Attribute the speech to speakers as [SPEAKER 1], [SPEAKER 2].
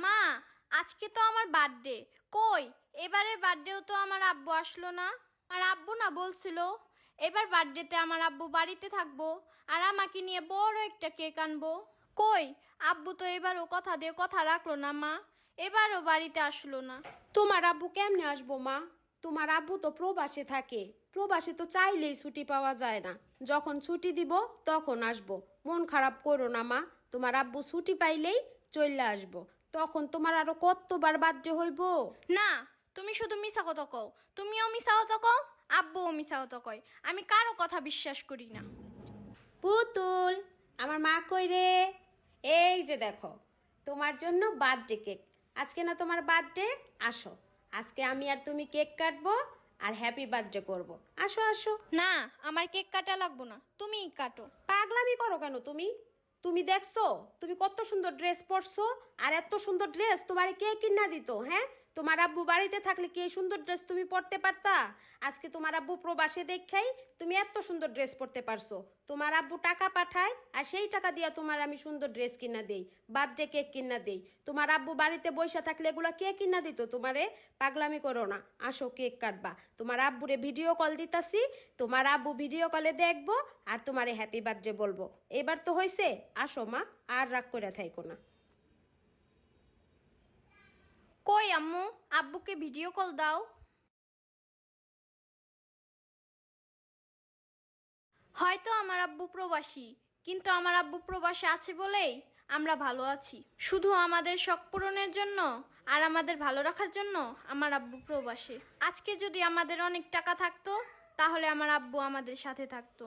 [SPEAKER 1] মা, আজকে তো আমার বার্থডে। কই, এবারের বার্থডেও তো আমার আব্বু আসলো না। আর আব্বু না বলছিল এবার বার্থডেতে আমার আব্বু বাড়িতে থাকবো আর আমাকে নিয়ে বড় একটা কেক আনবো। কই, আব্বু তো এবারও কথা দিয়ে কথা রাখলো না মা, এবারও বাড়িতে আসলো না।
[SPEAKER 2] তোমার আব্বু কেমনে আসবো মা? তোমার আব্বু তো প্রবাসে থাকে। প্রবাসে তো চাইলেই ছুটি পাওয়া যায় না। যখন ছুটি দিব তখন আসবো। মন খারাপ করো না মা, তোমার আব্বু ছুটি পাইলেই চলে আসবো। তখন তোমার আরো কতবার বার্থডে হইব।
[SPEAKER 1] না, তুমি শুধু মিছা কথা কও। তুমিও মিছা কথা কও, আব্বুও মিছা কথা কয়। আমি কারো কথা বিশ্বাস করি না।
[SPEAKER 2] পুতুল, আমার মা কই রে? এই যে দেখো, তোমার জন্য বার্থডে কেক। আজকে না তোমার বার্থডে? আসো, আজকে আমি আর তুমি কেক কাটবো আর হ্যাপি বার্থডে করবো। আসো আসো।
[SPEAKER 1] না, আমার কেক কাটা লাগবো না, তুমিই কাটো।
[SPEAKER 2] পাগলামি করো কেন তুমি? তুমি দেখছো তুমি কত সুন্দর ড্রেস পরছো, আর এত সুন্দর ড্রেস তোমার কে কিনা দিত? হ্যাঁ, তোমার আব্বু বাড়িতে থাকলে কি এই সুন্দর ড্রেস তুমি পরতে পারতা? আজকে তোমার আব্বু প্রবাসে দেখাই তুমি এত সুন্দর ড্রেস পরতে পারছো। তোমার আব্বু টাকা পাঠায় আর সেই টাকা দিয়া তোমার আমি সুন্দর ড্রেস কিনা দেই, বার্থডে কেক কিনা দেই। তোমার আব্বু বাড়িতে বসে থাকলে এগুলা কে কিনা দিত তোমারে? পাগলামি করো না, আসো কেক কাটবা। তোমার আব্বুরে ভিডিও কল দিতাছি, তোমার আব্বু ভিডিও কলে দেখবো আর তোমারে হ্যাপি বার্থডে বলবো। এবার তো হয়েছে, আসো মা, আর রাগ করে থাইকো না।
[SPEAKER 1] কই আম্মু, আব্বুকে ভিডিও কল দাও। হয়তো আমার আব্বু প্রবাসী, কিন্তু আমার আব্বু প্রবাসে আছে বলেই আমরা ভালো আছি। শুধু আমাদের শখ পূরণের জন্য আর আমাদের ভালো রাখার জন্য আমার আব্বু প্রবাসে। আজকে যদি আমাদের অনেক টাকা থাকতো তাহলে আমার আব্বু আমাদের সাথে থাকতো।